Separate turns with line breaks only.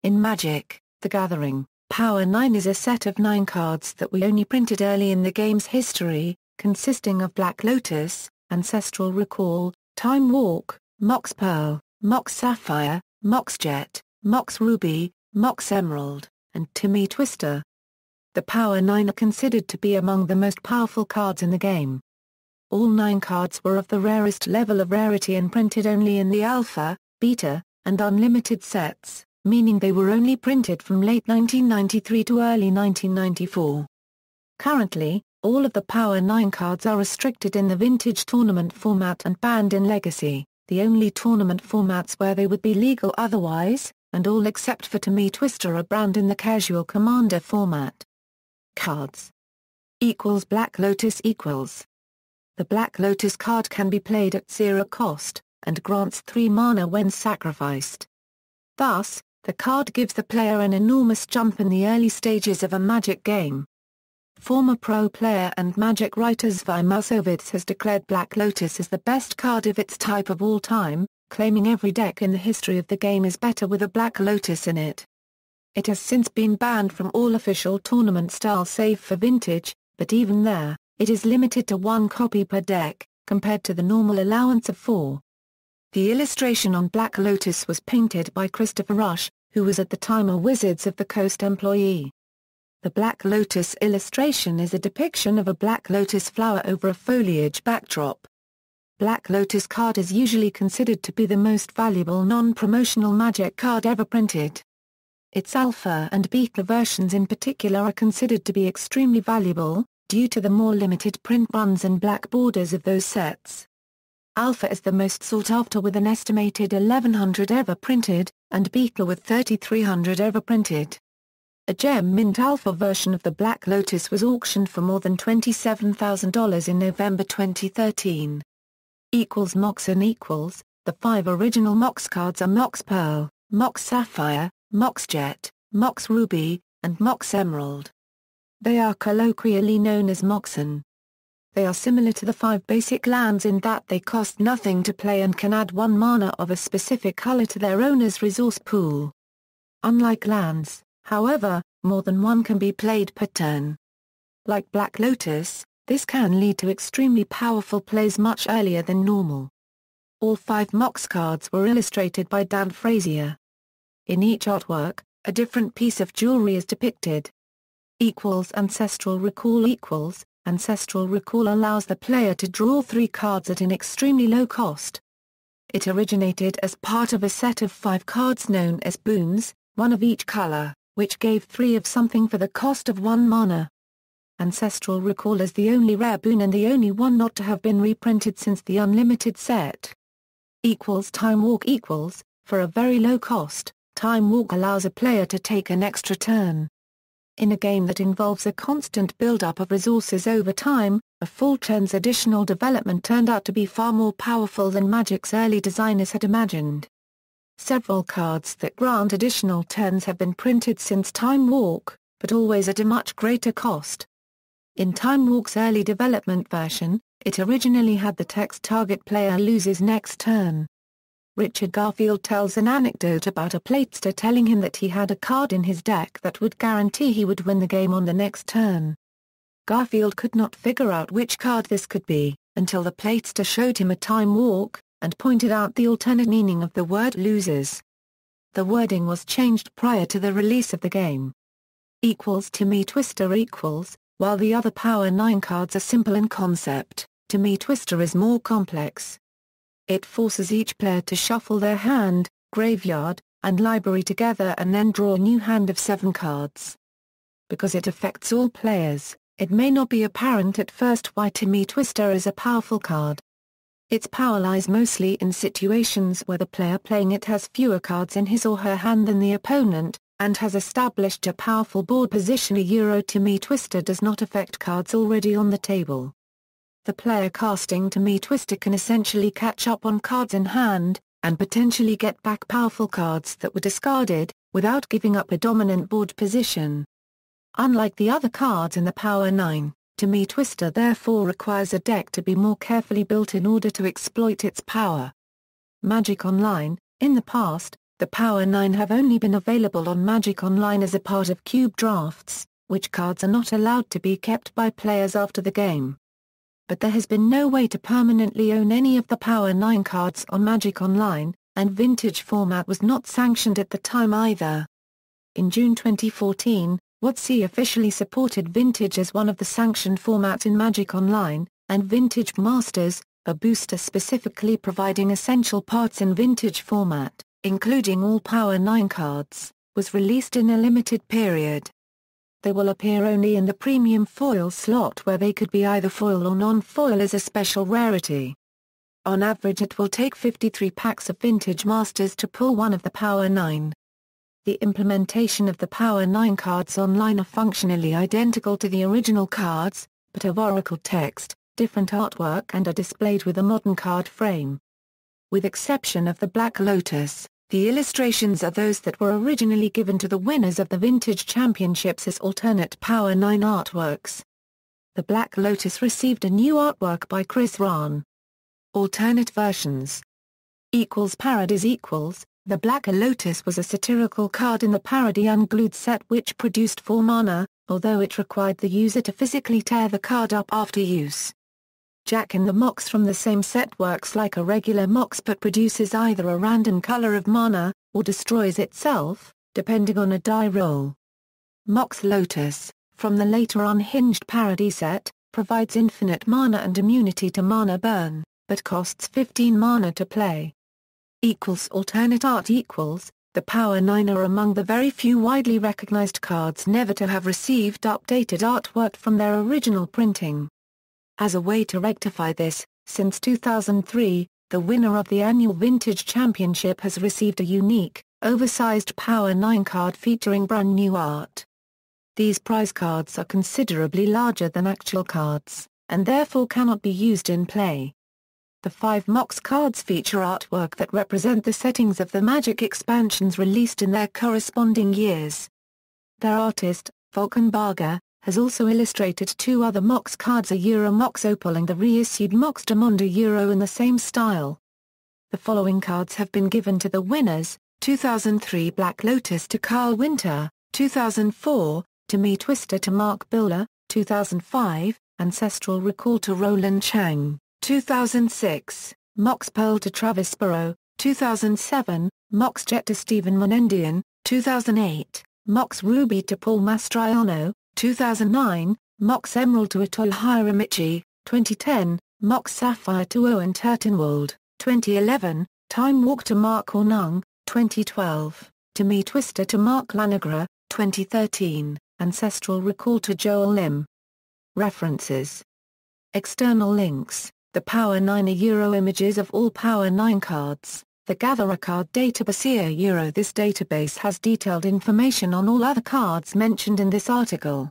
In Magic: The Gathering, Power 9 is a set of 9 cards that were only printed early in the game's history, consisting of Black Lotus, Ancestral Recall, Time Walk, Mox Pearl, Mox Sapphire, Mox Jet, Mox Ruby, Mox Emerald, and Timetwister. The Power 9 are considered to be among the most powerful cards in the game. All 9 cards were of the rarest level of rarity and printed only in the Alpha, Beta, and Unlimited sets, meaning they were only printed from late 1993 to early 1994. Currently, all of the Power 9 cards are restricted in the Vintage tournament format and banned in Legacy, the only tournament formats where they would be legal otherwise, and all except for Timetwister are banned in the Casual Commander format. Cards Black Lotus The Black Lotus card can be played at 0 cost, and grants 3 mana when sacrificed. Thus, the card gives the player an enormous jump in the early stages of a Magic game. Former pro player and Magic writer Zvi Mousovitz has declared Black Lotus as the best card of its type of all time, claiming every deck in the history of the game is better with a Black Lotus in it. It has since been banned from all official tournament style save for Vintage, but even there, it is limited to 1 copy per deck, compared to the normal allowance of 4. The illustration on Black Lotus was painted by Christopher Rush, who was at the time a Wizards of the Coast employee. The Black Lotus illustration is a depiction of a Black Lotus flower over a foliage backdrop. Black Lotus card is usually considered to be the most valuable non-promotional Magic card ever printed. Its Alpha and Beta versions in particular are considered to be extremely valuable, due to the more limited print runs and black borders of those sets. Alpha is the most sought after with an estimated 1,100 ever printed, and Beta with 3,300 ever printed. A gem mint Alpha version of the Black Lotus was auctioned for more than $27,000 in November 2013. Moxen The 5 original Mox cards are Mox Pearl, Mox Sapphire, Mox Jet, Mox Ruby, and Mox Emerald. They are colloquially known as Moxen. They are similar to the 5 basic lands in that they cost nothing to play and can add 1 mana of a specific color to their owner's resource pool. Unlike lands, however, more than 1 can be played per turn. Like Black Lotus, this can lead to extremely powerful plays much earlier than normal. All 5 Mox cards were illustrated by Dan Frazier. In each artwork, a different piece of jewelry is depicted. Ancestral Recall Ancestral Recall allows the player to draw 3 cards at an extremely low cost. It originated as part of a set of 5 cards known as boons, 1 of each color, which gave 3 of something for the cost of 1 mana. Ancestral Recall is the only rare boon and the only one not to have been reprinted since the Unlimited set. Time Walk For a very low cost, Time Walk allows a player to take an extra turn. In a game that involves a constant build-up of resources over time, a full turn's additional development turned out to be far more powerful than Magic's early designers had imagined. Several cards that grant additional turns have been printed since Time Walk, but always at a much greater cost. In Time Walk's early development version, it originally had the text "Target player loses next turn." Richard Garfield tells an anecdote about a playtester telling him that he had a card in his deck that would guarantee he would win the game on the next turn. Garfield could not figure out which card this could be, until the playtester showed him a Time Walk, and pointed out the alternate meaning of the word loses. The wording was changed prior to the release of the game. Timetwister While the other Power 9 cards are simple in concept, Timetwister is more complex. It forces each player to shuffle their hand, graveyard, and library together and then draw a new hand of 7 cards. Because it affects all players, it may not be apparent at first why Timetwister is a powerful card. Its power lies mostly in situations where the player playing it has fewer cards in his or her hand than the opponent, and has established a powerful board position. Timetwister does not affect cards already on the table. The player casting Timetwister can essentially catch up on cards in hand, and potentially get back powerful cards that were discarded, without giving up a dominant board position. Unlike the other cards in the Power 9, Timetwister therefore requires a deck to be more carefully built in order to exploit its power. Magic Online In the past, the Power 9 have only been available on Magic Online as a part of cube drafts, which cards are not allowed to be kept by players after the game. But there has been no way to permanently own any of the Power 9 cards on Magic Online, and Vintage format was not sanctioned at the time either. In June 2014, WotC officially supported Vintage as one of the sanctioned formats in Magic Online, and Vintage Masters, a booster specifically providing essential parts in Vintage format, including all Power 9 cards, was released in a limited period. They will appear only in the premium foil slot where they could be either foil or non-foil as a special rarity. On average it will take 53 packs of Vintage Masters to pull one of the Power 9. The implementation of the Power 9 cards online are functionally identical to the original cards, but have Oracle text, different artwork and are displayed with a modern card frame. With exception of the Black Lotus, the illustrations are those that were originally given to the winners of the Vintage Championships as alternate Power 9 artworks. The Black Lotus received a new artwork by Chris Rahn. Alternate versions. Parodies. The Black Lotus was a satirical card in the Parody Unglued set which produced 4 mana, although it required the user to physically tear the card up after use. Jack in the Mox from the same set works like a regular Mox but produces either a random color of mana, or destroys itself, depending on a die roll. Mox Lotus, from the later Unhinged Parody set, provides infinite mana and immunity to mana burn, but costs 15 mana to play. Alternate art. The Power 9 are among the very few widely recognized cards never to have received updated artwork from their original printing. As a way to rectify this, since 2003, the winner of the annual Vintage Championship has received a unique, oversized Power 9 card featuring brand new art. These prize cards are considerably larger than actual cards, and therefore cannot be used in play. The 5 Mox cards feature artwork that represent the settings of the Magic expansions released in their corresponding years. Their artist, Volkan Barga, has also illustrated 2 other Mox cards, a Mox Opal and the reissued Mox Diamond in the same style. The following cards have been given to the winners: 2003 Black Lotus to Carl Winter, 2004, Timetwister to Mark Biller, 2005, Ancestral Recall to Roland Chang, 2006, Mox Pearl to Travis Burrow, 2007, Mox Jet to Stephen Menendian, 2008, Mox Ruby to Paul Mastriano, 2009, Mox Emerald to Atoll Hiramichi, 2010, Mox Sapphire to Owen Turtenwald, 2011, Time Walk to Mark Ornung, 2012, Timetwister to Mark Lanagra, 2013, Ancestral Recall to Joel Lim. References. External links: the Power 9 images of all Power 9 cards, the Gatherer card database. This database has detailed information on all other cards mentioned in this article.